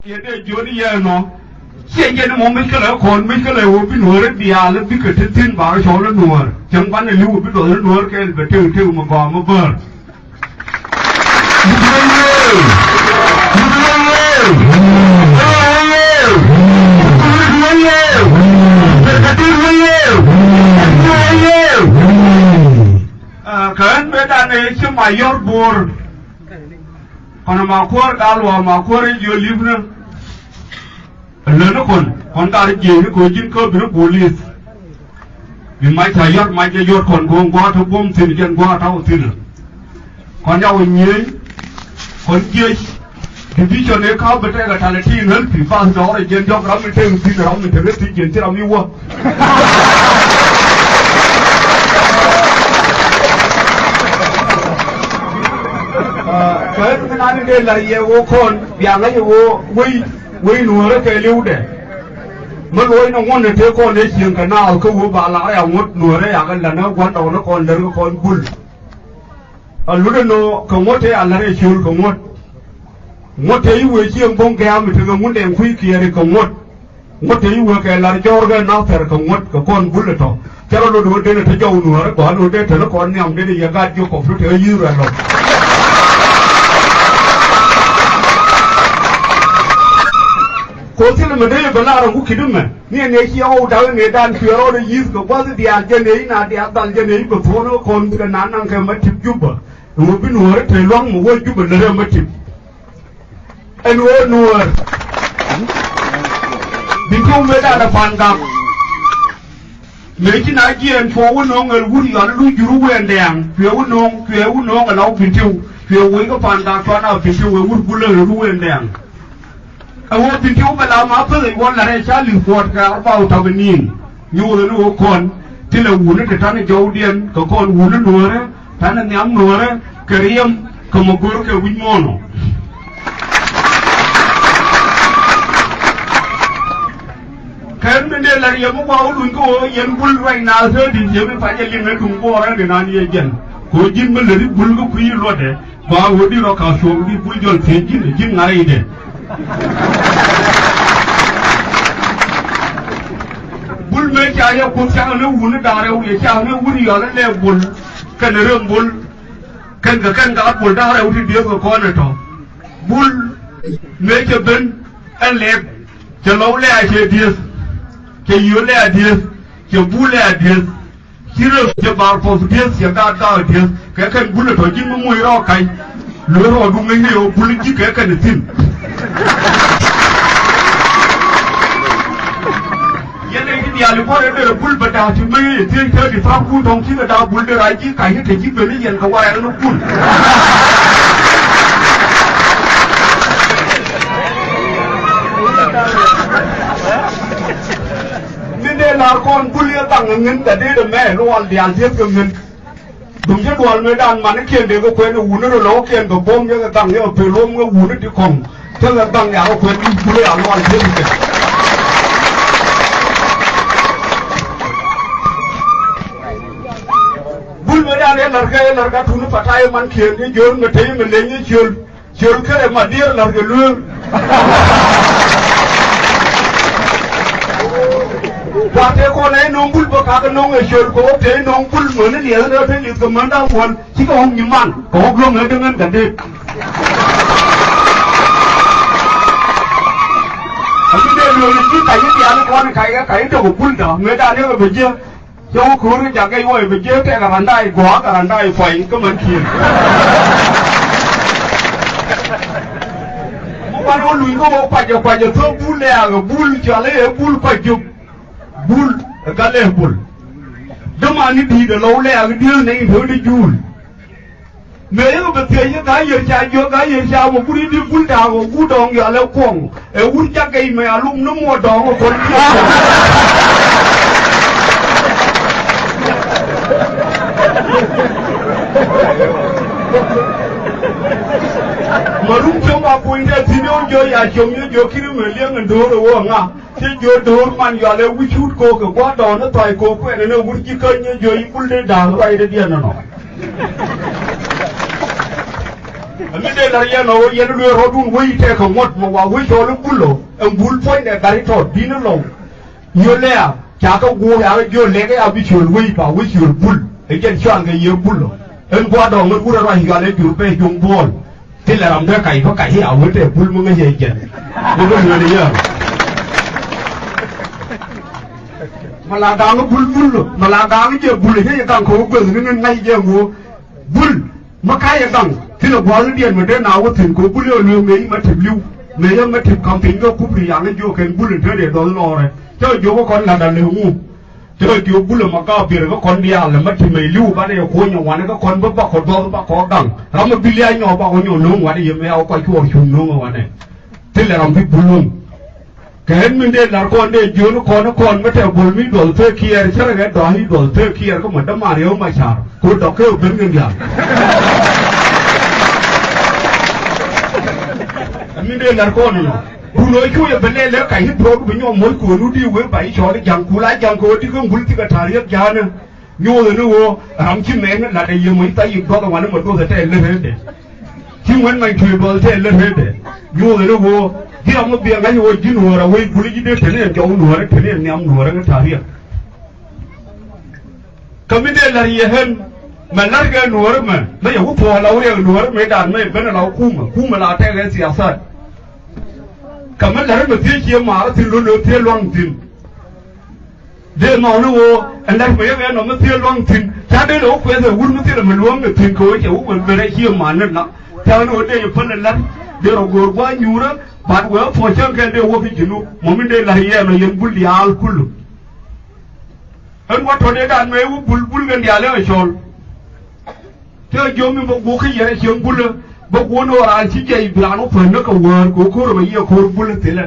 ye de joni ye no che ye no mi ka le kon mi ka le wo bi no re dia le bi ka tin ba cho le no chang ban le lu bi do le no ke be te ma ba ma ba kan beda ne cuma yor bor kono ma kor galwa ma kor yo livna leno kon dar je ko jin ko bi police bi mai ta yor kon go go to bom tin gen go ta tin kon ya wonye kon je division ne ka bete ga tale ti ngel pi fa do re gen jok ram te tin ram te ti gen ti ram yo cái này đây là yêu con, nhà cái yêu quay nuôi cái liu đấy, mới nuôi nó ngon để thế con để chiên cái nào cứ vô bà lại à ngót nuôi đấy à cái là nó quan đầu nó còn lớn con bull, lúc đó nó không ngót thế à là để chiên không ngót thế yêu chiên bông keo mình thường muốn đem khuy kia thì không ngót thế yêu cái là cho cái nào phải không ngót cái con bull là thôi, cho nó nuôi đây là thế châu nuôi đó, nuôi đây thì nó còn nhầm đây thì gạt vô cột thế yêu rồi. Cô xin mà đây bala rồi cũng kêu mà, nghe nghe khi ông đào nghe đàn kêu rồi đi giúp cái bao nhiêu tiền này na tiền đàn này bị phô nó còn cái nán năng cái mất chip giúp à, một bên nuôi thấy loang một bên giúp bên này mất chip, anh nuôi bình thường mấy đàn là phản cảm, mấy cái này kia anh phô nó người vui rồi nó lui churu quen đèn, phiếu nó cái lâu bình thường, phiếu với cái phản cảm cho nào bình thường với vui lên lui quen đèn. Ông tin chú mà làm áp phơi quan là đây sao lừa quật cả bao tao bên nhìn nhiều là nó còn thì là uốn nó để thằng này giàu điên có con uốn nó nuôi đấy thằng này nhắm nuôi đấy cái riêng có một cái vinh môn cái bên đây là riêng một bao luôn có yên bull vay nào thôi thì chỉ phải cho liên hệ cùng bao đấy để làm gì vậy có chính bên đấy bull có quý luôn đấy bao đi nó cả số đi bull cho thế chính ngay đấy bull mấy cha yêu cũng sang nó uốn nó đào đâu để cha nó uốn giờ nó lên bull cái này rơm bull cái bull đào đâu thì điêu của con này thôi bull mấy cái bên anh lẹp cho lâu lẹ chơi điêu cho yếu lẹ điêu cho bull lẹ điêu chỉ rồi cho bảo phô điêu cho đào điêu cái bull thôi chứ nó mùi rau cay lúa rồi đúng ngay nhiều bull chỉ cái này tin dia lupa ada bull benda cuma dia di Frankfurt dong sih ada bull deraji kayaknya terjadi beli yang kawaii lu bull. Ini lakon bull yang tangan tadi ada meh luar dia siap kemen. Đúng chứ đoàn mới đàn mà nó kiên để có quên uốn nó lố kiên có bom cho cái tăng nó phải lôm cái uốn nó đi cùng, cho cái tăng nhà có quên đi bull ở loạn thế này. Mới ra đến lарға thunu patai man kiên cái dồn mà thấy mình lên như chiều cái này mà điên là cái lương và thế con ấy nông bul bậc các nông ở chiều có thế nông bul mới nó liền nó thấy liền cầm đau buồn chỉ có ông nhím ăn có ông lông ở đứng gần đây cái đây rồi chỉ cái gì con cái đầu bul đó người ta nếu mà bây giờ cho khu cái nhà cây ngồi về dưới cái bàn tay quá cái bàn tay phải có mình khiển một bạn nó lùi có một quay giờ thưa bull lẹ rồi bull cho lấy bull quay chụp bull cái lẹ bull đó mà anh đi được lâu lẹ cái điều này thôi đi chùl nếu mà thấy cái giờ cha một bull đi bull đào một bull đòn giờ lấy quăng bull chắc cây mẹ lum nó mua đòn một con mà đúng trong ba quên ra thì nó chơi à chồng như giờ khi nó mới liếng người đồ rồi à thì giờ đồ man giờ lấy quý chút cô cái quá đòn nó toại cô quên nó quý chỉ cân như giờ ít bún lên đào vậy để điên nó mi de la ya no ye lu ro dun wi te ko ngot mo wa wi so lu bulo en bul foi de gari to dina lo yo le a cha ko gu ya yo le ga ya bi chul wi pa wi chul bul e ken chang ga ye bulo en gwa do ngut ura ra hi ga le ju pe jung bol te la ram da kai ko kai ya wi te bul mo ga ye ken mo go ni le ya malagang bul malagang je bul he gang ko go ni ngai je wo bul makaya gang tilo bol dien me de na wo tin ko bul yo lu me ma tibliu me ya ma tip camping go kubri ya le jo ken bul de de do no re cho jo ko kon la da le ngu cho jo bul ma ka bi ko kon dia le ma ti me liu ba de ko nyo wa ne ko kon ba ko do ba ko gang ram bi lia nyo ba ko nyo no wa de ye me au ko chu chu no wa ne tile ram bi bulun kehen min de lar kon de jonu kon ma te bol mi dol te kier chere ga do hi dol te kier ko ma da mario ma char ko do ke ben ngin ya min de lar kon no bu no ku ye bele le kai pro bu nyo mo ko nu di we bai cho de jang ku la jang ko di ko bul ti ka tariya ja na nyo le no wo ram chi me na de ye mo ta yi do ka wa ne mo do te le he de chi wen mai tu do te le he de nyo le no wo dia mo bia ngai wo jin wo ra we buli ji de tene jo no ra tene nyam no ra ta ria kamide lar ye hen ma lar ga no ra ma ya ku po la wo ya no ra me dan me ben la kuma la ta ga siyasat kamar lar me ti ki ma ra tin lo lo ti long tin de ma no wo an lar me ya no me ti long tin ta de lo ku ya wur me ti la me lo me tin ko ke wo me ra ki ma na ta no de ye pon lar de ro gor ba nyura but we for sure can do what you know moment de la ye no yen bul ya al kullu en wato de dan me bul gan ya le shol te jomi bo ko yere shen bul bo ko no ra ci je ibrano fa no ko wor ko ro ye ko bul tele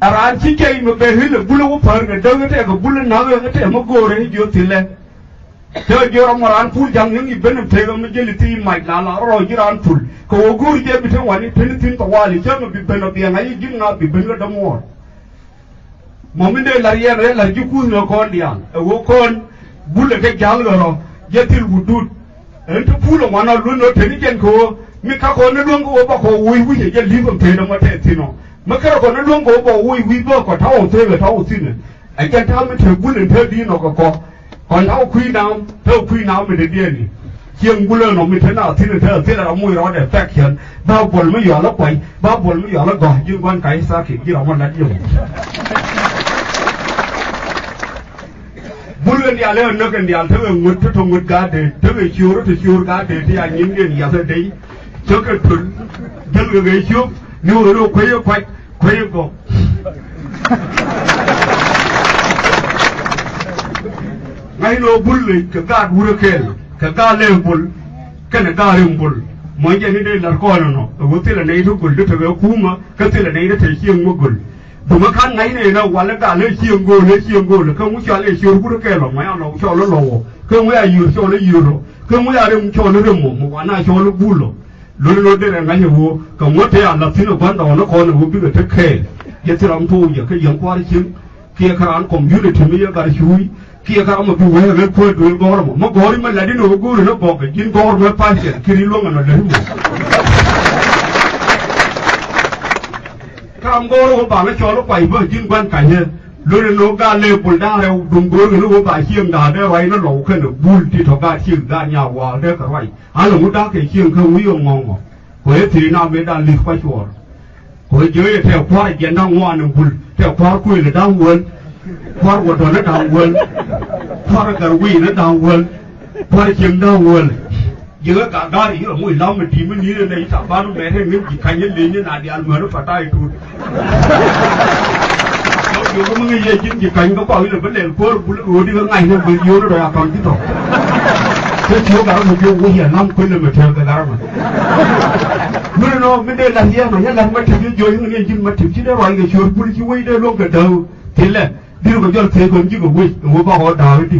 ara ci je me be hil bul wo fa ga de te ko bul na ga te mo gore jo tele te joro moran pul jang ngi ben te ga me jeli ti mai la ro jiran pul ko gur je bi te wani tin to wali je me bi ben bi ngai jin na bi ben da mo mominde la ye re la ji ku no ko dia wo kon bul ke jang ro je til wudut en to pul wana lu no te ni ken ko mi ka ko ne longo ba ko wi je li ko te da mo te tino ma ka ko ne longo ba wi ba ko ta o te ga ta o tin ai kan ta me te bul te di no ko còn tháo quy nào mình để điên đi chiêng bule nó mình thế nào thế là mùi đó để phát hiện bao bồn mới giờ nó quậy bao bồn mới giờ nó gọi nhưng quan cái xa kiểu gì đó mà đánh dùng bule đi lên nó cần đi ăn thế là ngут thế thùng ngut cá để thế là chiêu cá để thì anh những cái gì vậy đấy cho cái thun thế là cái chiêu nếu nó quay có ngay no bulli ka ga wurakel ka ga lembul kana ga lembul mo jeni de lar ko no go tila nei to gol de to kuma ka tila nei de te chieng mo gol du ma kan ngai ne na wala ga le chieng go ka mu cha le chieng wurakel lo ma no cho lo ka mu ya yu cho le yu ka mu ya re mu cho le mo wa na cho le bulo lo de ngai wo ka mo te ala tino ban do no ko no bi ga te ke ye tiram tu ye ka yang kwa ri chieng kia karan community mi ya ga shui kia ka ma bu we ko do gor mo gor ma la di no gor no bo ke jin gor me pa che kiri lo ngana le mo kam gor ko ba me cho lo pai bo jin quan kai he lo no ga le pul da re dum gor no ba hieng da de wai no lo ke no bul ti to ga hieng da nya wa de ka wai a lo mu da ke hieng ka wi yo ngong mo ko e ti na me da li kwa chuo ko je ye te kwa je na ngwa no bul te kwa ku le da won kwar wo do na dang wol kwar gar wi na dang wol kwar chim dang wol je ga ga ri mo la me ti me ni ne ta ba no me he mi ji kan ye le ni na di al mo no pata i tu yo ko mo ngi ye jin ji kan ko ko le ba le por bul o di ga ngai no bi yo no ya kan ti to ko ti ga mo yo wo ya nam ko le me te ga ga ma no me de la ye no ya la ma ti yo ngi jin ma ti ci de wa ga chor bul ci wi de lo ga daw ti le điều cái giờ thế còn gì cũng vui, ngồi bao họ đào đi,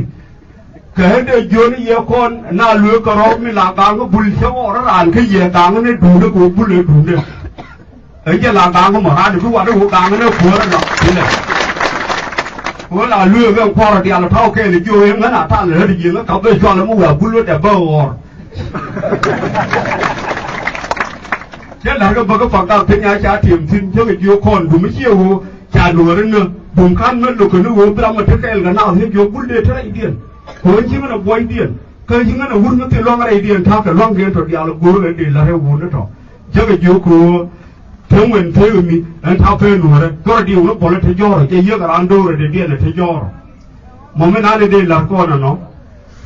cái này giờ này giờ con na lừa cái đó mình làm càng có bùn xéo họ nó làm cái gì càng nó đủ nó cũng bùn đủ đấy, ấy giờ làm càng có mà ra được cái quả đó cũng càng nó phở nó thế này, vừa là lừa cái con là đi ăn thao cái này giờ em nó là ta lừa đi gì nó cặp cái cho nó mua bùn nó để bơ thế là cái bậc phật đạo thế nhà cha tiệm xin cho cái yêu con đủ mấy chiều cha đùa đến nữa bùng khăn nó lục cái nó gồm ra mà thế cái là nào thế yêu bún để thế này điên hồi chứ nó quay điên cái chứ nó hút nó tiền loang cái điên thao cái loang điên rồi diào là bùa cái điên là theo hút nó rồi cho cái yêu của thiếu mình thấy mình anh thao phê nữa đấy có điều nó bỏ lại thế do rồi cái yêu cái ăn đồ rồi để điên là thế do rồi mà mình nói đây là con là nó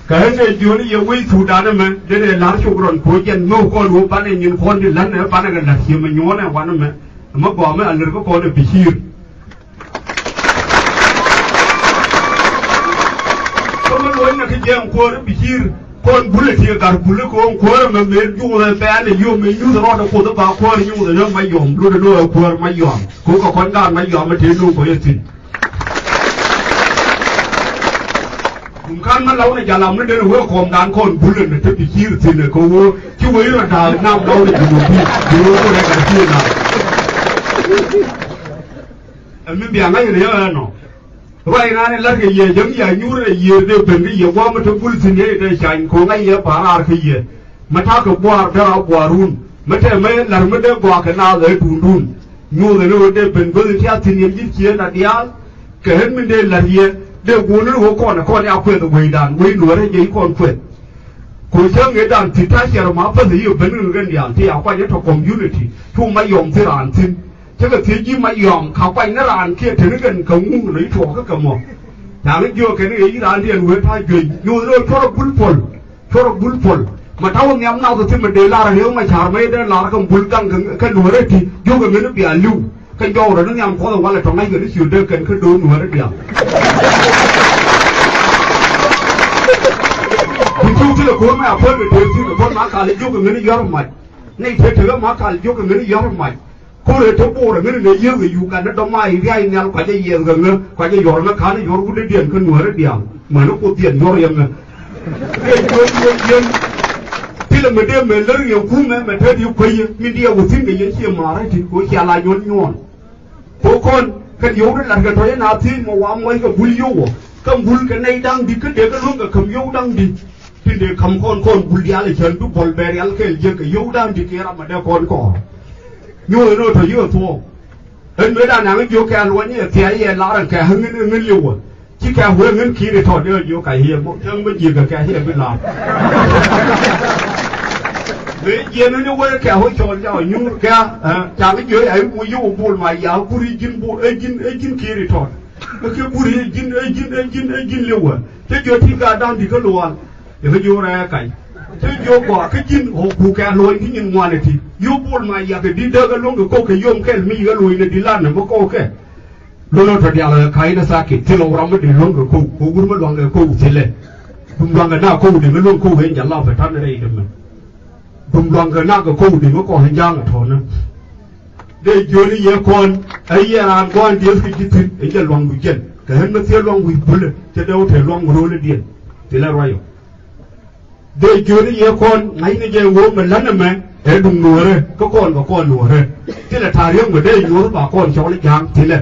cái này yêu nó yêu quý thủ đàn này mình đây là lá chụp rồi cuối chân ngô con ngô bán này nhìn con đi lăn này bán này cái là gì mà nhón này quán này mà bỏ mấy anh có con được bị xịt là cái giang qua nó bị chia con bún là chia cả bún là con qua mà mình dùng là bé này dùng mình dùng nó đâu có được bao qua dùng rồi nó máy dùng luôn nó qua máy dùng cũng có con đàn máy dùng mà thế luôn có gì cũng khăn nó lâu này giờ làm nó đến rồi con đàn con bún là nó bị chia thì là cô chứ mấy là thà nam đâu để dùng đi dùng cái này cái chia nào mình biết ngay cái này nó vậy nên là cái gì giống như nhú này gì đềuเป็นcái gì qua mà tôi vui xin cái đây chạy có ngay gì bảo là cái gì mà thao cái qua đó qua run mà thế mấy lần mới được qua cái nào đấy run run nhú này nó đềuเป็นvới theo thiên nhiên chỉ là dia cái hết mình đây là gì đều muốn nó con áo quần từ quầy đàn quầy lúa đấy gì con quần cuối tháng cái đàn thì ta sẽ mà phải hiểu bên người cái đàn thì áo quần nó thuộc community thu mấy dùng thế là xin chứ cái thế gì mà yomเขาไปนั่นร้านเคียถึงกันเขางูหรือถั่วก็กระหม่อมทางนี้โยกันนี่ร้านเดียนเวทายยืนอยู่เลยชอบบุลพลมาเท่าเงี้ยมันเอาแต่ที่มันเดลาร์เหี้ยมาชาร์ไม่ได้ลาร์ก็บุลกันกันหนูเลยที่โยกันนี่เบียร์ลูกันโยเราเนี่ยมันพอต้องวันละตรงไหนกันนี่สิวเดินกันขึ้นดูหนูเลยเดียวที่ชูที่เราควรไม่เอาเพิ่มไปเดินที่เราควรมาการโยกันนี่ย้อนใหม่ในเถื่อมาการโยกันนี่ย้อนใหม่cô để thấu bộ là cái này yêu người dùng cả nó đóng mai gai nhau phải chơi nhiều gần nữa phải chơi giỏi nó khá nó giỏi cũng đến tiền cân nửa đấy điểm mà nó có tiền do em này cái thì là mình đem mình lớn nhiều cú mà thấy điều quay mình đi vào xin cái gì kia mà đấy thì có xe lại nhon bố con cái yếu đó là cái thôi nào thì mà qua mấy cái bùi yếu cái bùi cái này đang đi cái để cái luôn cái cầm yếu đang đi thì để cầm con bùi đi lại chân đúc bol bè cái gì cái yếu đang đi kia mà đeo con cỏ nhồi nó thôi yêu thua, anh mới đã nói yêu cái luôn nhỉ, thì ai lá cái hưng ngân liu à, chỉ cái huế ngân khí để thọt đưa yêu cái hiệp, một thằng mới gì cái hiệp mới làm, để gì nó huế cái huế chọn cho nhung cái, chẳng cái dưới ấy bùi yêu bùi mà giáo bùi jin bùi jin khí để thọt, cái bùi jin liu à, thế giờ thì cả đang đi cái luôn, để cái yêu ra cái thế vô quả cái chín hộ cụ kẻ lôi cái nhìn ngoài này thì vô buồn mà giờ cái đi đỡ cái lông cái cô cái yom cái mi cái lôi này đi lan này mà cô cái lôi thật là cái nó xa kịp thì lâu lắm mới đi lông cái cô cũng mới loang cái cô thì lên đùng loang cái nào cô thì mới lông cô hiện giờ lao phải thắt ở đây được mà đùng loang cái nào cái cô thì mới có hình dáng ở thôn nữa để cho đi về con ấy là con đi cái gì ấy là loang bụi chân cái hết nó theo loang bụi bự chứ đâu thể loang rồi lên điện thì là rồi để cho đi về con ngay cái giờ vô mình lăn mà để đùng nùa rồi có con nùa rồi thế là thà riêng mà đây nùa bà con cháu lấy giang thì là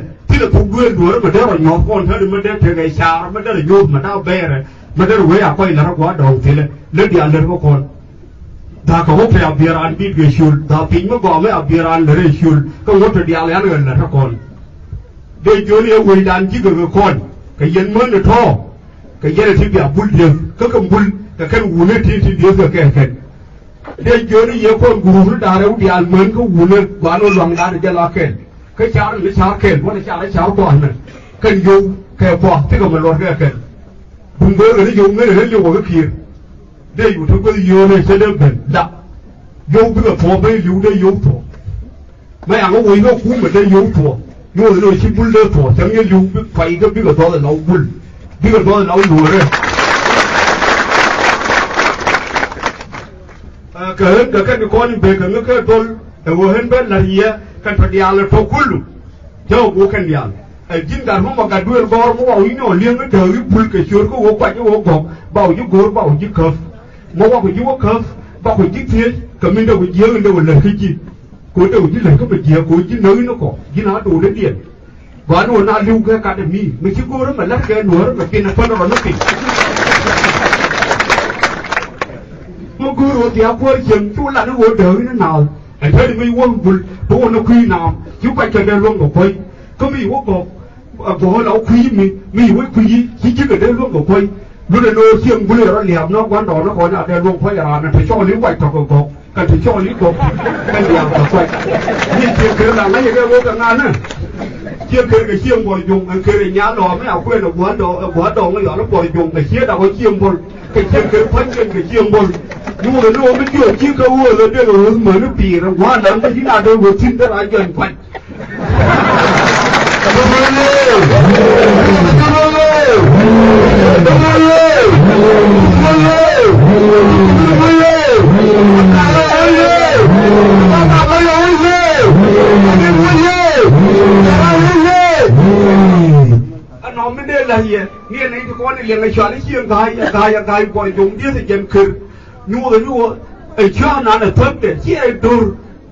phục nguyên nùa mà đây là nhỏ con thôi mà đây thì ngày sau mà đây là nhôm mà đau bè rồi mà đây là quay quay là nó quá đầu thì là lấy điện lên có con ta có hộp phải bia ăn bít cái shul ta pin mà gọi mấy bia ăn lấy shul có hộp phải điện lên là nó con để cho đi quay đàn chỉ cái con cái dân mới là thô cái dân thì bị bul nhiều có cầm bul cái con uốn thì điều cái để cho đi về con guru nó đào đâu đi ăn mến có uốn quán nó loang đá để cho lo cái cháu nó cháu kén nó cháu toàn này cần dùng kẹp bỏ thế còn mà loạn cái kén vùng bơ nó dùng cái này nó dùng cái kia đây của chúng tôi dùng này sẽ đơn giản đặt dùng cái phổ mấy dùng đây dùng phổ mấy anh có quỳ nó cũng mà đây dùng phổ dùng rồi chỉ bul đây phổ chẳng như dùng phải cái biết là đó là nó bul biết là đó là nó lùa đấy cái hơn cái con về cái đôi vừa hơn bên là gì kan padial to kullu jaw go kan dial jin dar mo maga duel gor mo wa ino lieng de wi bul ke chur ko kwa wo go baw ju gor baw ju kaf mo wa ko ju kaf ba ko ji thie ka min do ji ngi do le ki ji ko do ji le ko be ji ko ji nơi nó ko ji na do le dien wa no na liu ke academy mi chi go ma la ke no ma ke na pa no no ki mo cứ rồi thì áo quần chừng chú là nó vô đỡ nó nào anh thấy mấy quân bùn bố nó quy nào chú quay cho đây luôn một quay có mấy quốc bố lão quy mi với quy chỉ ở đây luôn một quay lúc này nó xiêm bùn nó liệp nó quán đó nó còn ở đây luôn quay là nó phải cho lính quay thọc cột cần phải cho lính cột cái liệp thọc quay nhưng chuyện kia là mấy cái vô cả ngàn nữa chiêm kia cái chiêm bồi dùng cái kia nhá đỏ mấy ảo quên được bữa đồ nó nhỏ nó bồi dùng cái kia đâu có chiêm bồi cái chiêm kia phấn trên cái chiêm bồi nhưng mà nó mới chưa chiêm câu rồi đây là mở nó bì rồi quá lớn cái gì nào đâu vừa xin tới lại gần quạnh nó mới đây là gì nghe này tụi con này liền cái chuyện này chiêng gai bồi dùng đi thì chân khử nhua ấy cho nó là thấp để chia đồ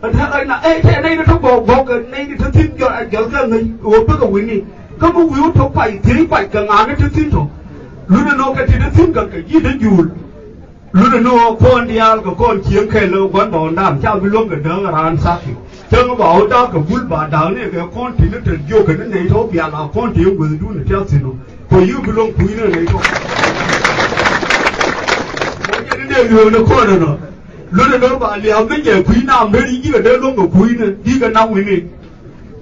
thế này là thế này nó không bỏ cái này thì thích cho cái người uống bất cứ gì có một yếu tố phải thế phải càng ăn nó thích thôi lúc nó cái thì nó thích cái gì đó dù lúc nó con đi ăn cái con chiếng khe lơ quán bảo đam trao bị luôn cái đó là ăn sát chứ nó bảo đó cái bún bà đào này cái con thì nó được vô cái nó này thôi bây là con thì ông vừa đun nó treo xin nó còn yêu bị luôn quý nó này thôi cái này lừa nó con rồi nó lúc đó bà liều cái gì quý nam đấy đi cái đấy luôn cái quý này đi cái năm này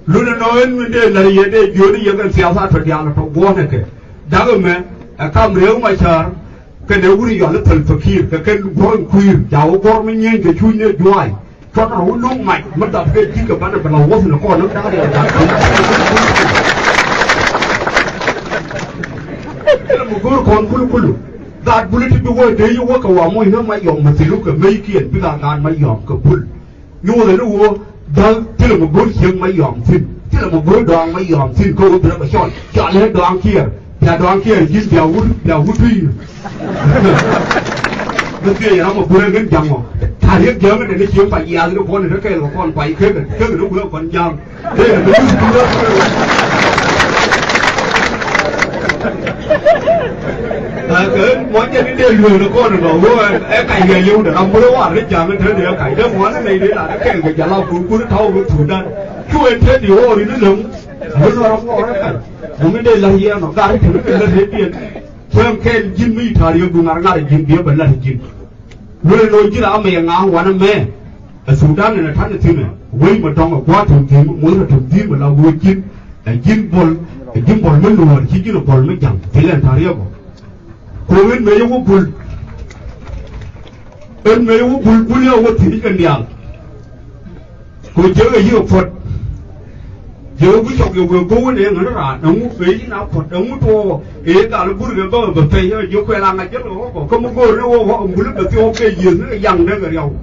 lúc đó mình đây là gì đây vô đi cái xéo sát thật là nó bó này cái đã cái mẹ cam réo mà chờ cái nếu quý giờ nó thần thực hiện cái con quý cháu con mới nhìn cái chui này doài cho nó luôn mạnh mất tập cái chỉ cái bạn là lâu quá thì nó còn nó đã đều cái là một cái con culu gạt bùn thì bây giờ đấy vô cái quả mồi nó mấy yom mà thì lúc cái mấy kiện bây giờ gạt mấy yom cái bùn nhưng mà nó vô đó thì là một bữa chiên mấy yom xin thì là một bữa đoàn mấy yom xin cô tự nó chọn lên đoàn kia nhà đoàn kia dính đèo hút thuy nó kia nó một bữa ngân chồng mà thà hiếp nhớ cái này nó chiếm phải già thì nó con này nó kêu là con quậy cái nó bữa còn giang đây là nó cái món trên cái đèn lừa nó con được rồi em cày về yêu để ông mới nói đấy chả mới thế thì cày đó món này đấy là nó kêu cái nhà lao cũng nó thâu nó thủ đan chú em thế điều rồi nó lúng nó là nó ngon đấy một cái đây là gì nó cái thứ nó lên hết tiền xem khen Jin mi thà điều cũng ngang ngang Jin dia bẩn là Jin người nói chứ là mẹ ngang quá nó mẹ ở Sudan này là thắt được thế này với mà trong mà quá thường thì muốn là thường thì mà là vui Jin Jin bol mới lùa chỉ là bol mới chẳng thế là thà điều cô bên mấy ông bùn bên mấy ông bùn yêu thì cái nhà cô chơi cái gì Phật giờ quý chồng nhiều người cố này nó là nó muốn về chứ nào Phật nó muốn thua ý cả nó bùn cái bơ bơ tây nó vô khoe lang ngay chết rồi có một cô nó họ ông bùn được tiêu cái gì nó dằn đấy cái điều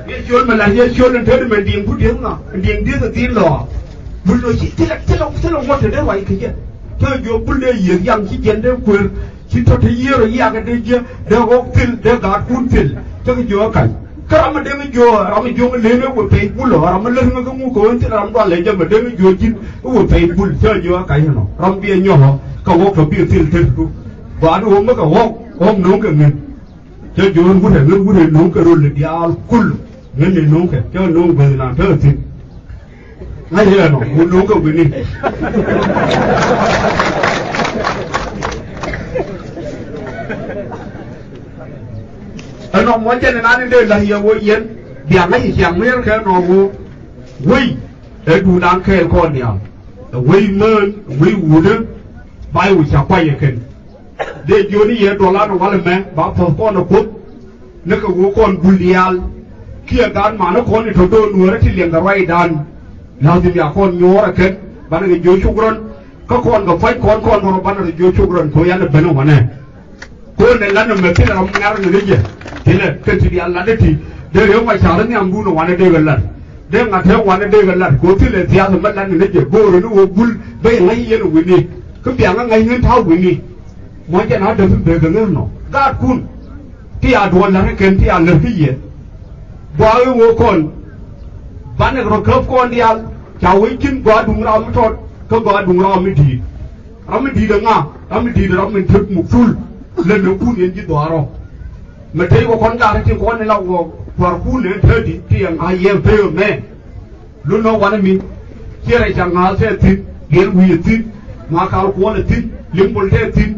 cái chuyện mà là cái chuyện là thế mình điền phút điền à điền điền thì tin lò bùn nó chỉ thế là một thế đấy vậy cái gì thôi vô bùn đây gì dằn chỉ chuyện đấy quyền chỉ cho thấy gì rồi cái đấy chứ để học tin để gạt cuốn tin cho cái chỗ cảnh cái mà đem cái vô mình lên nó quay phim bùn lò mình lên nó có mua coin thì làm đoàn lấy cho mình đem cái vô chín quay phim bùn cho vô cái nó làm bia nhỏ cái học cái bia tin và nó uống mấy cái học nấu cái mình cho vô nó có thể nấu cái rồi là dial cool nên để nấu cái cho nấu về làm thơ thì ngay thế là nó muốn nấu cái gì nó muốn cho nên anh đây là nhiều người yên điểm ấy chỉ mấy cái nó vui để đủ đáng khen con nhỉ vui mơn vui uống bay uống chả quay cái để cho đi ở đó là nó vào mẹ bảo phật con nó cút nó cái con bulial kia gan mà nó con thì thôi nuôi thì liền cái rai đàn nào thì nhà con nhớ ra cái bạn cái vô chúc run có con cái phái con nó bạn cái vô chúc run thôi anh bên nó mà nè con này là nó mới thế là ông ngar người đấy thế là cái chuyện đi ăn là đấy thì để nếu mà chả đến nhà mua nó ăn đây gần lần để mà theo ăn đây gần lần cố thì là theo thì mất lần người đấy vô rồi nó bul bây ngay yên rồi đi cứ biển nó ngay nguyên thao đi mọi chuyện nó được về cái nó gạt cun thì à đuổi là cái thì à lần cái gì bao nhiêu con bạn này rồi khớp con đi ăn cháu ấy chín quá đúng ra mới thôi có quá đúng ra mới đi được ngà mình đi được mình thực một phút lên nó phun đến chỉ đỏ rồi mà thấy có con gà thì con này là quả phun đến thế thì tiếng ai em phê mẹ lúc nó quan mình kia này chẳng ngờ sẽ thịt biến hủy thịt mà cao quan là thịt liếm bol thế thịt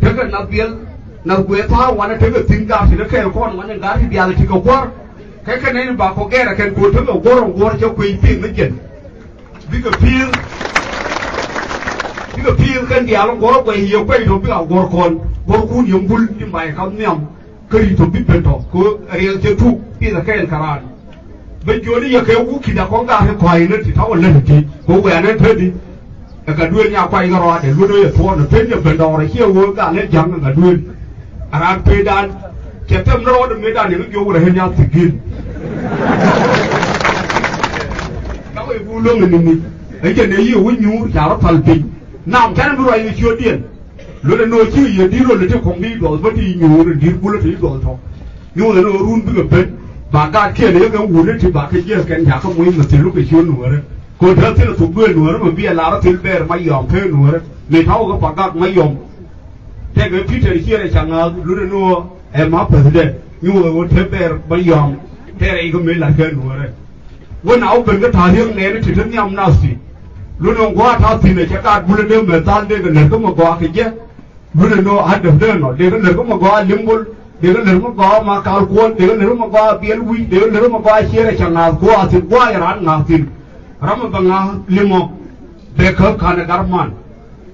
thế cái nào biến nào quế tháo quan thế cái thịt gà thì nó kêu con quan gà thì bia là chỉ có quả cái này bà có nghe là cái cuốn thứ của quả cho quỳ tiền nó chỉnh vì cái phiên cái dia nó quả quỳ nhiều quỳ thôi biết quả con quả cuốn nhiều bul thì mày không nhầm cái gì thôi biết bên đó có riêng chơi thu biết là cái caran bây giờ đi cái cú kia con gà thì quay nó thì tháo lên thì có quên nó thế đi cái đuôi nhà quay cái rồi để luôn đuôi thua nó thế nhập bên đó thì kêu con gà lên chẳng là đuôi anh phê đan cái thằng nó rồi mấy đàn những cái vô là hình nhau thì kia các cái vu lương là mình ấy cái này yêu với nhu chả nó thành tình nào cái nó rồi chưa tiền lúc này nói chứ gì đi rồi là chứ không đi rồi vẫn đi nhu rồi đi vu là đi rồi thôi nhu là nó run với cái bên bà ca kia đấy cái vu đấy thì bà cái kia cái nhà không muốn mà thì lúc cái chuyện nữa đấy còn thế thì là thuộc bươn nữa mà bia lá nó thì bè máy yom thế nữa đấy người tháo cái bà ca máy yom thế cái phía trên kia này chẳng lúc này nó em hấp rồi đấy nhu là một thế bè máy yom thế này có mấy lần cái nữa đấyวันเอาเป็นก็ทาเรื่องเนี่ยนี่ถึงยามน่าสิรู้น้องว่าท้าสิเนี่ยจะการบุญเดิมเหมือนตานเด็กเนี่ยก็มาก่อขี้เจ้บุญน้องหัดเดินหน่อยเด็กเนี่ยก็มาก่อลิมบุญเด็กเนี่ยก็มาก่อมาการกวนเด็กเนี่ยก็มาก่อเปียลุยเด็กเนี่ยก็มาก่อเชี่ยอะไรช่างงานก่อสิก่ออย่างนั้นงานสิรำบังงาลิมเด็กเขาขันการมัน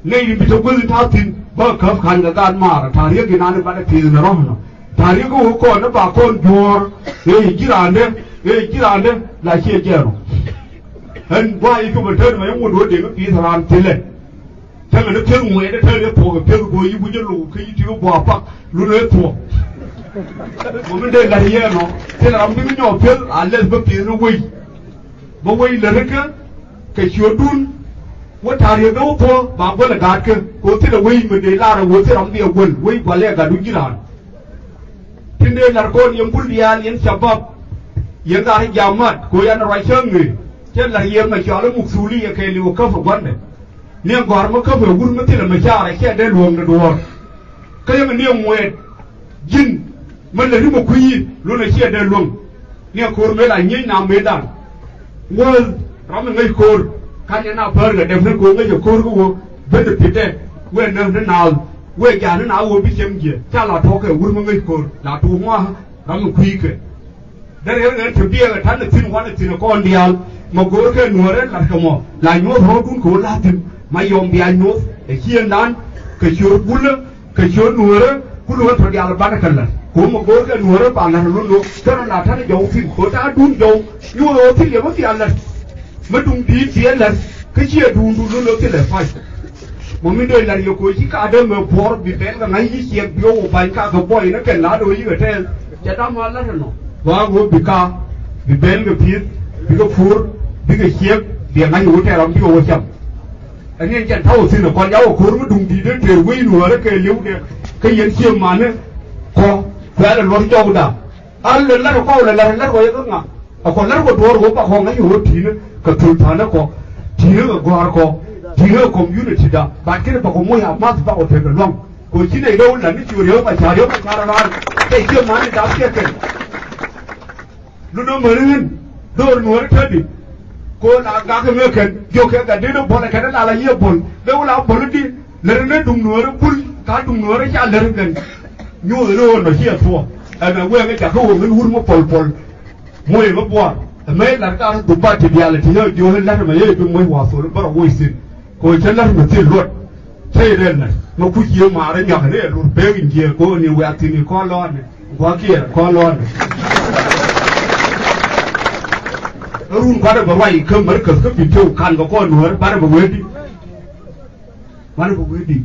เนี่ยยิ่งไปทุกคนท้าสิบ่เขาขันการมาทาเรื่องกินน้ำบ้านที่นั่นร้อนทาเรื่องก็หัวก้อนนะบ่าก้อนยัวเนี่ยจีรันเนี่ยจีรันเนี่ยลายเชี่ยเจ้าเห็นว่าอีกคนเดินมายังวนวนเด็กก็ปีธารานทีเลยถ้าเกิดเชื่อมวยได้เธอเนี่ยผัวกับเพื่อนกูยิ่งบุญจะหลูคือยิ่งที่เขาบอกปักรู้เลยผัวผมไม่ได้ลายเยอะเนาะที่เราไม่มีหยอดเพื่อนอะไรแบบปีนั้นวิ่งบ่วิ่งเลยก็แค่ชวนดุนว่าทาเรียนก็ผัวบางคนละการกันกูที่เราวิ่งมันได้ล่าเราวิ่งที่เราเดียววิ่งกว่าเลี้ยกันดุจีรันที่เนี่ยนักคนยังบุญเรียนยังฉบับยังการยามัดกูยันอะไรเชิงเลยเช่นหลังเยี่ยมมาจ่อแล้วมุกซูรีเคยเรียกเขาฝึกวันเนี่ยก่อนมันเขาฝึกวุ้นมันที่เราไม่ใช่อะไรแค่ได้รวมกันตัวก็ยังมันเนี่ยมวยยินมันเลยที่มุกคุยรู้ในเชี่ยได้รวมเนี่ยโคไม่ได้ยิ่งนำไม่ได้ว่าเราไม่ไงโคการยันเอาเพิ่มกับเด็กนั่นโคไม่จะโคก็ว่าเป็นเด็กผิดได้เว้ยนั่นนั่นเอาเว้ยยานั่นเอาว่าพิเศษเกี่ยถ้าเราทอกกับวุ้นมันไงโคเราถูกว่าเราไม่คุยกันได้เรื่องนั้นถึงเดียวกับท่านทิ้งวันทิ้งก้อนเดียวมาโกรธแค่หนัวเรื่องหลักกระหม่อมหลายโน้ตเขาคุ้นโขลาถึงไม่ยอมเบียร์โน้ตไอ้เชี่ยนั้นก็ชวนบุญเลยก็ชวนหนัวเลยคุณรู้ว่าตัวเดียวบ้านกันเลยผมมาโกรธแค่หนัวเรื่องป่านนั้นรุ่นนู้นท่านน่ะท่านยอมทิ้งโคตรดุนยอมยูโรที่เหลือไม่เสียเลยมาดุงดีเสียเลยก็เชี่ยดุนเรื่องที่เหลือไฟมันไม่ได้เลยโยกุชิกาเดิมมาพอร์บิเบนก็ไงยี่เสียบโยไปก้าก็บ่อยนั่นแก่ลาโดยยี่ก็เท่จะทำอะไรกันเนาะว่ากูบิกาบิเบนกับพีทบิกฟูร์บิกเชียบเดี๋ยวงั้นอยู่แค่เราที่โอชัมอันนี้จะเท่าสินะก่อนยาวคูร์มันดุงดีเด้อเดี๋ยววิ่งหัวแล้วแกเลี้ยวเนี่ยก็ยังเชี่ยมาเนี่ยคอแค่เราล้มโจกด่าอันเลยแล้วก็เลยแล้วก็ยังงั้นเอาคนแล้วก็ตัวเราปะของงั้นอยู่ทีนึงก็ถือฐานแล้วก็ทีนึงก็กวาดก็ทีนึงคอมยูนิตี้ด่าบางทีเราบอกมวยอามาสปะโอเทกันล่องกูที่ไหนเราหลังนี่อยู่เดียวมาชาเราแต่เชี่ยมาเนี่ยดับเชี่ยกันรู้น้องเหมือนกันโดนหัวเธอดิโกนอากาศเมื่อคืนโยกกันเดี๋ยวบอลแค่นั้นอะไรเยอะบอลแล้วเราบอลดิเรื่องนั้นดุงหัวบุลการดุงหัวจะเรื่องกันยูโรนมาเชี่ยทัวอันนั้นเว้ยไม่จากเขาเงินหุ่นมาปอลมวยมาปวดไม่หลังการตุบบ้าทีเดียวเลยที่เยอะโยนแล้วมาเยอะเป็นมวยหัวสูงบ้าโวยสิโกฉันแล้วมาที่รถใช่เรื่องนั้นมาคุยเยอะมาเรื่องอย่างนี้รถเบลกินเยอะโกนี่เวทีนี่ข้อร้อนหัวเกี้ยข้อร้อนรุ่นบ้านเราว่าอีกเครื่องมือเกิดขึ้นเป็นเจ้าคันก็ก้อนหัวบ้านเราเวทีบ้านเราเวที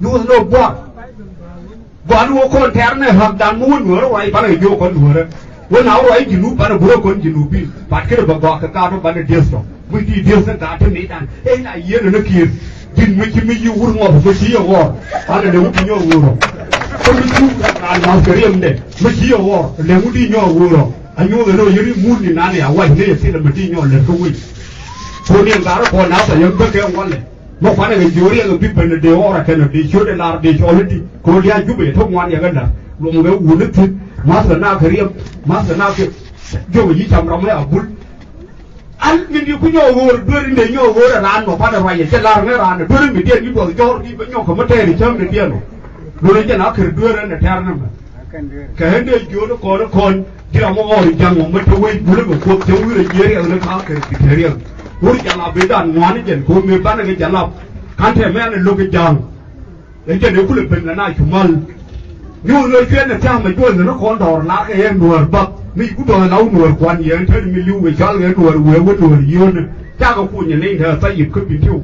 ยูสโนบ้าบ้านเราคนแทนเนี่ยหักดันม้วนหัวเราไว้บ้านเราโยคนหัวเลยวันเอาไว้จินูบ้านเราบุรุษคนจินูปีบ้านแค่เราบอกกับการบ้านเราเดียวสองวิธีเดียวสักการที่นี้ดันเอ้ยนายเย็นนึกคิดจินไม่คิดไม่ยูรุ่งว่าผมชี้เอาว่าบ้านเราเดี๋ยวกินย่อวัวคนไม่ชูการมาเกลียมเด็กไม่ชี้เอาว่าเดี๋ยวกินย่อวัวอันนี้เราอยู่ที่มูลนี่นั่นเนี่ยว่าเนี่ยสิ่งที่มันที่ย่อเลยก็วิ่งคนนี้การพอหนาวแต่ยังไม่เกี่ยวกันเลย mo fa ne jori ga bi ben de ora kan de show de lar de show liti ko dia jube to ngwan ya ganda lo mo be wulu ti masa na kariya masa na ke jo yi cham ram ya bul al min di ku nyo wor dori de nyo wor ran mo fa da wa ye che lar ne ran dori mi de ni bo jo di be nyo ko mo te ni cham de dia no lo ne na kar dori ne tar na ka hende jo ko kon kira mo ori jang mo to we bul ko te wi re ye ne ka ke ti re uri jala bedan ngwani jen ko me bana ke jala kante me ne lo ke jang e je ne kule ben na chumal nyu lo ke ne ta me do ne ko ndor la ke en nuor ba mi ku do na nuor kwan ye te mi liu ke chal ke nuor we wo nuor yon ta ko ku ne ne ta ta yip ke bi tiu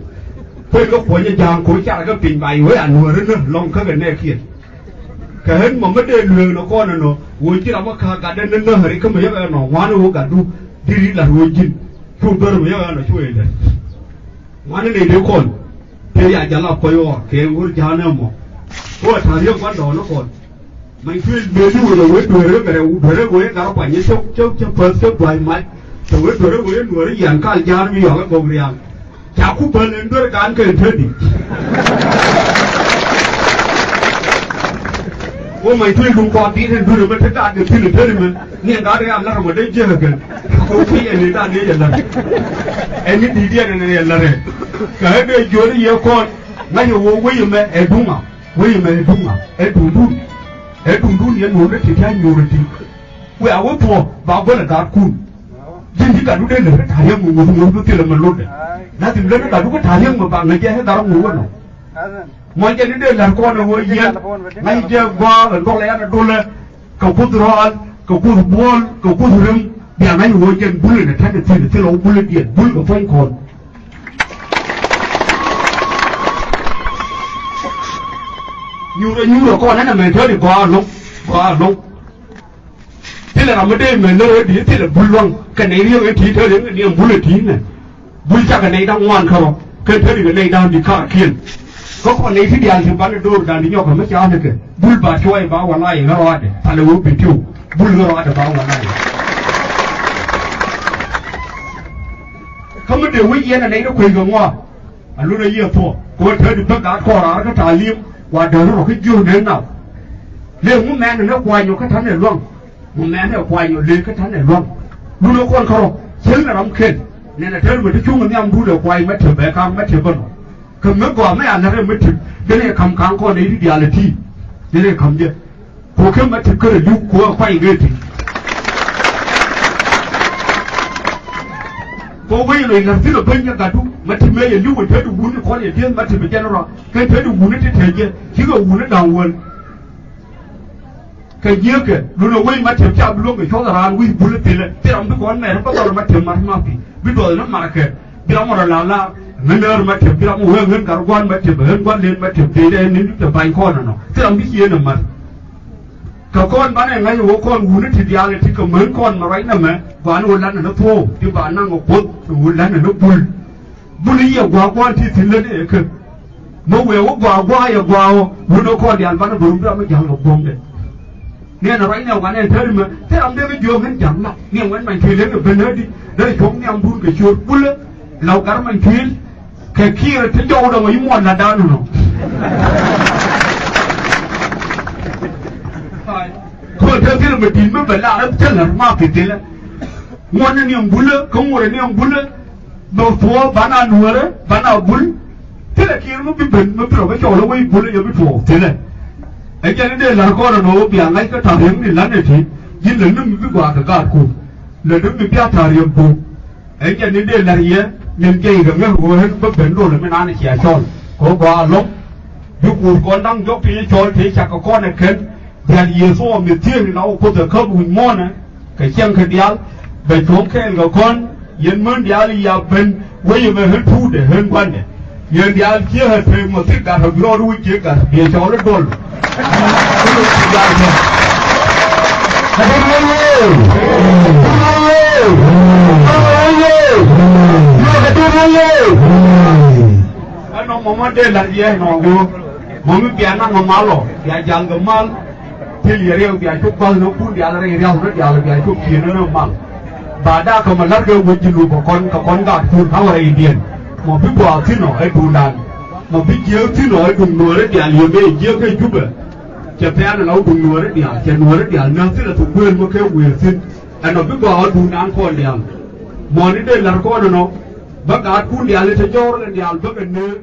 ko ko ko ne jang ko cha ke pin bai we an nuor ne long ke ne kien ka hen mo me de lu no ko no wo ji ra ma ka ga de ne hari ke me ya no ngwani wo ga du diri la wo jin tu dor mo ya na chue de mane ne de kon te ya jala ko yo ke ur jana mo ko ta ri ko do no kon mai tu be du lo we do re mere u do re we ga pa ni chok chok chok pa se bai mai to we do re we no ri yan ka jan mi yo ga bo ri yan cha ku ba len do kan ke the di o mai tu lu ko ti ne du re ta de ti le de me ni ga de Allah mo de je ga ko fi ne da ne ya la eni di dia ne ya la re ka he de jori ye ko na yo wo we me edunga we me edunga edundu ye no de ti ta nyoro ti we a wo po ba bo na ga ku jin di ga du de ne ta ye mu mu ti le me lo de na ti le ga du ko ta ye mu ba na je he da mu wo no mo je ni de la ko na wo ye na je gwa ko le na do le ko ku dro ko ku bol ko ku rum biar ngay ngồi trên bul này thấy được thì lâu bul điện bul của phong còn nhiều rồi con này mình thấy được qua lúc thế là làm đây mình nơi đi thế là bul luôn cái này riêng cái thì thấy đến cái niềm bul thì này bul chắc cái này đang ngoan không cái thấy được cái này đang đi cả kiên có con này thì đi ăn thì bán được đang đi nhậu còn mấy cháu nữa kìa bul bà chơi bà vào lại nó rồi phải là bul bị tiêu bul nó rồi bà vào lại không được quý yên là đấy nó quỳ gần ngoa anh lúc đấy giờ thua cô thấy được tất cả kho ra cái trà liêm và đời nó cái dương đến nào liền muốn mẹ nó quay nhiều cái thằng này luôn một mẹ nó quay nhiều liền cái thằng này luôn lúc nó con không chính là đóng khen nên là thế mà cái chung mình ăn được quay mấy thử bé cam mấy thử bận cầm mấy quả mấy anh nó mấy thử cái này cầm cán con đấy đi là thi cái này cầm gì cô cái mấy thử cái là lúc cô quay ghê thì cô bây giờ làm thế là bên nhà cả đúng mà thì bây giờ lúc mình thấy được bún có gì riêng mà thì bây giờ nó rồi cái thấy được bún nó thế chứ chứ còn bún nó đào nguồn cái gì kìa lúc nào quay mà thèm chạm luôn cái chỗ là ăn quay bún nó tiền thế làm cái con này nó có mà thèm mà thì biết rồi nó mà kìa biết ông mà là người nào mà thèm biết ông hơn hơn cả quan mà thèm hơn quan lên mà thèm đi đây nên nó bài con nó thế làm cái gì nữa mà cái con bán này ngay vô con bún nó thì đi ăn thì cầm mấy con mà đấy là mà và nó lăn nó thô thì bà năng ngọc bút nó lăn nó bul gì quá quan thì lên đấy cơ mà về quá nó con đi ăn bán nó bún ra mới chẳng ngọc bông đấy nên là đấy nào bán này thế mà thế ông đây cái giường hắn chẳng lắm nhưng mà mình thì lấy được bên đấy đi đây không nghe ông bún cái chuột bul lâu cả mình thì cái kia thế đâu đâu mà ý muốn là đau nó thôi thế là mình tìm mới phải là nó chân là ma phải thế là ngon là niềm bún lơ không ngồi niềm bún lơ đầu phố bán ăn nuôi đấy bán ăn bún thế là kia nó bị bệnh nó bị cái chỗ nó bị bún là bị phổ thế này ấy cho nên đây là con là nó bị ngay cái thằng hiếm thì lắm này thì nhưng là nó bị quả cả cùn là nó bị bia thằng hiếm cùn ấy cho nên đây là gì á nên chơi được cái hồ hết bất bệnh rồi là mới ăn chè tròn có quả lốc lúc con đang dốc thì tròn thì chắc có con này kén giờ Giêsu mình thiêng nó có thể khớp mình mòn á cái chiang cái đial về chỗ cái con yên mơn đial ya bên quay về hết thu để hơn quan này yên đial chia hết thêm một ít cả hợp lo đuôi chia cả để cho nó đồn nó mà đây là gì nó mà mình biết nó mal rồi ya jangan gemal thì lihat dia chụp bao nó pun dia lari dia chụp kia nó mal Bada kemalar ke wajib lu con gak pun tahu Indian mau pipa sih no bulan mà biết giếng thứ nói đùng nua đấy địa liền bây giếng cái chút à chả phải là nó đùng nua đấy địa chả nua đấy địa nó thứ là thuộc quyền mà kêu quyền xin anh nó biết có đùng ăn con liền mà đi đây là con nó bác át cuốn địa lên cho lên địa bác anh